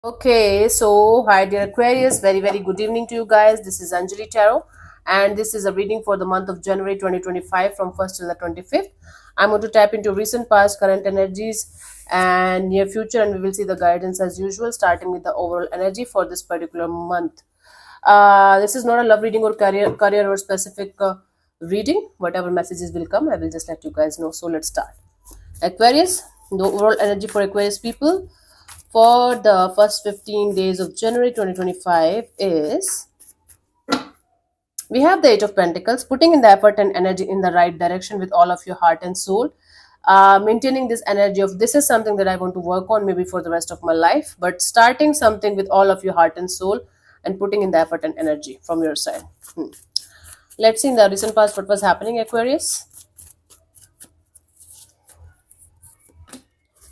Okay, so hi dear Aquarius, very good evening to you guys. This is Anjali Tarot, and this is a reading for the month of January 2025 from 1st to the 25th. I'm going to tap into recent, past, current energies, and near future, and we will see the guidance as usual, starting with the overall energy for this particular month. This is not a love reading or career or specific reading. Whatever messages will come, I will just let you guys know. So let's start. Aquarius, the overall energy for Aquarius people for the first 15 days of January 2025 is we have the Eight of Pentacles, putting in the effort and energy in the right direction with all of your heart and soul. Maintaining this energy of this is something that I want to work on maybe for the rest of my life, but starting something with all of your heart and soul and putting in the effort and energy from your side. Let's see in the recent past what was happening, Aquarius.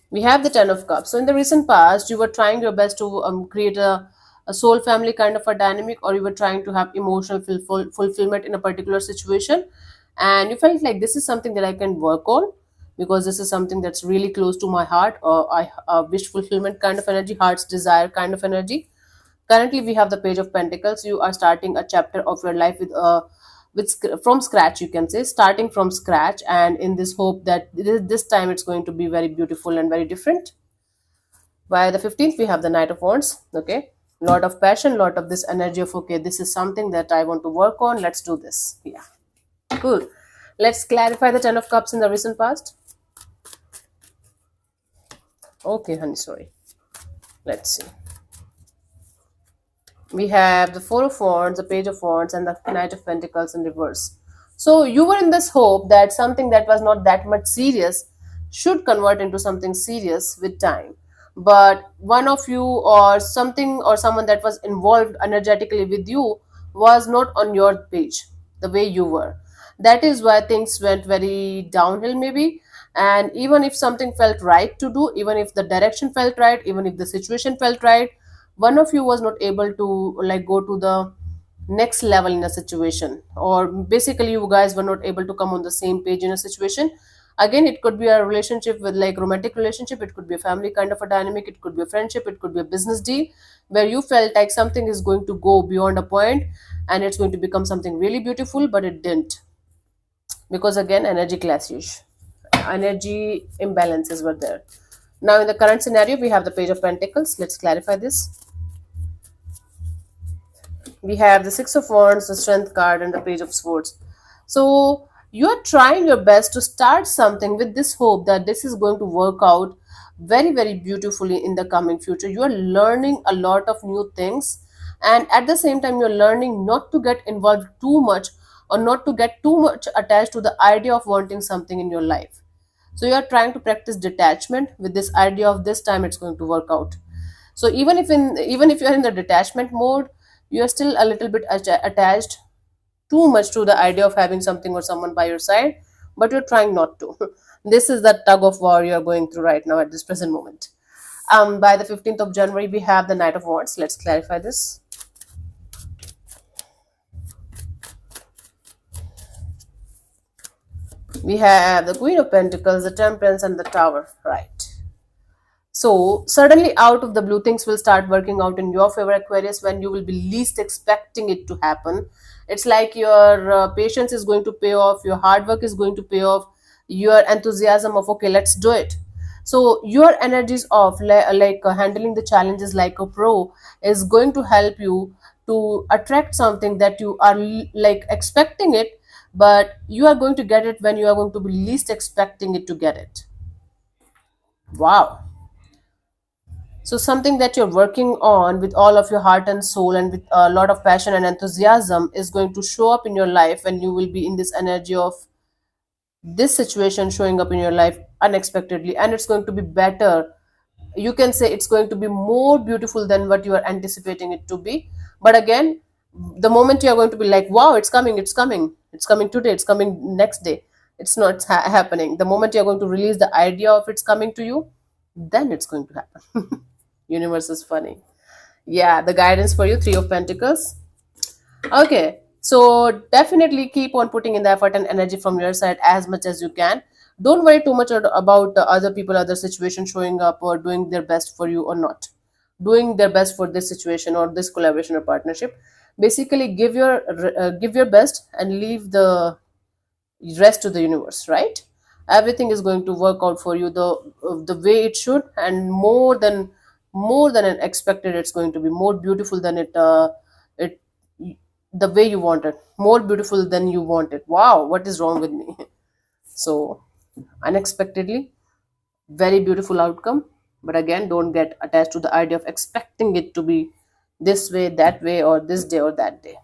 We have the Ten of Cups. So in the recent past, you were trying your best to create a soul family kind of a dynamic, or you were trying to have emotional fulfillment in a particular situation, and you felt like this is something that I can work on because this is something that's really close to my heart, or I wish fulfillment kind of energy, heart's desire kind of energy. Currently, we have the Page of Pentacles. You are starting a chapter of your life from scratch, you can say, starting from scratch, and in this hope that this time it's going to be very beautiful and very different. By the 15th, we have the Knight of Wands. Okay, lot of passion, lot of this energy of okay, this is something that I want to work on. Let's do this. Yeah, cool. Let's clarify the Ten of Cups in the recent past. Okay, honey, sorry. Let's see. We have the Four of Wands, the Page of Wands, and the Knight of Pentacles in reverse. So you were in this hope that something that was not that much serious should convert into something serious with time. But one of you or something or someone that was involved energetically with you was not on your page the way you were. That is why things went very downhill, maybe. And even if something felt right to do, even if the direction felt right, even if the situation felt right, one of you was not able to like go to the next level in a situation, or basically you guys were not able to come on the same page in a situation. Again, it could be a relationship with like romantic relationship, it could be a family kind of a dynamic, it could be a friendship, it could be a business deal where you felt like something is going to go beyond a point and it's going to become something really beautiful, but it didn't, because again energy clashes, energy imbalances were there. Now in the current scenario, we have the Page of Pentacles. Let's clarify this. We have the Six of Wands, the Strength card, and the Page of Swords. So you are trying your best to start something with this hope that this is going to work out very beautifully in the coming future. You are learning a lot of new things, and at the same time you're learning not to get involved too much or not to get too much attached to the idea of wanting something in your life. So you are trying to practice detachment with this idea of this time it's going to work out. So even if you're in the detachment mode, you're still a little bit attached too much to the idea of having something or someone by your side, but you're trying not to. This is the tug of war you're going through right now at this present moment. By the 15th of January, we have the Knight of Wands. Let's clarify this. We have the Queen of Pentacles, the Temperance, and the Tower. Right. So suddenly out of the blue, things will start working out in your favor, Aquarius, when you will be least expecting it to happen. It's like your patience is going to pay off, your hard work is going to pay off, your enthusiasm of okay, let's do it. So your energies of handling the challenges like a pro is going to help you to attract something that you are like expecting it, but you are going to get it when you are going to be least expecting it to get it. Wow. So something that you're working on with all of your heart and soul and with a lot of passion and enthusiasm is going to show up in your life, and you will be in this energy of this situation showing up in your life unexpectedly, and it's going to be better. You can say it's going to be more beautiful than what you are anticipating it to be. But again, the moment you are going to be like, wow, it's coming, it's coming, it's coming today, it's coming next day, it's not happening. The moment you're going to release the idea of it's coming to you, then it's going to happen. Universe is funny. Yeah, the guidance for you, Three of Pentacles. Okay, so definitely keep on putting in the effort and energy from your side as much as you can. Don't worry too much about the other people, other situations showing up or doing their best for you or not. doing their best for this situation or this collaboration or partnership. Basically give your best and leave the rest to the universe, right? Everything is going to work out for you the way it should, and more than an expected. It's going to be more beautiful than it the way you want it, more beautiful than you want it. Wow, what is wrong with me? So unexpectedly, very beautiful outcome. But again, don't get attached to the idea of expecting it to be this way, that way, or this day or that day.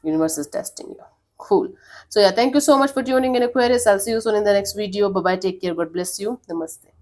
Universe is testing you. Cool. So yeah, thank you so much for tuning in, Aquarius. I'll see you soon in the next video. Bye bye, take care, God bless you, namaste.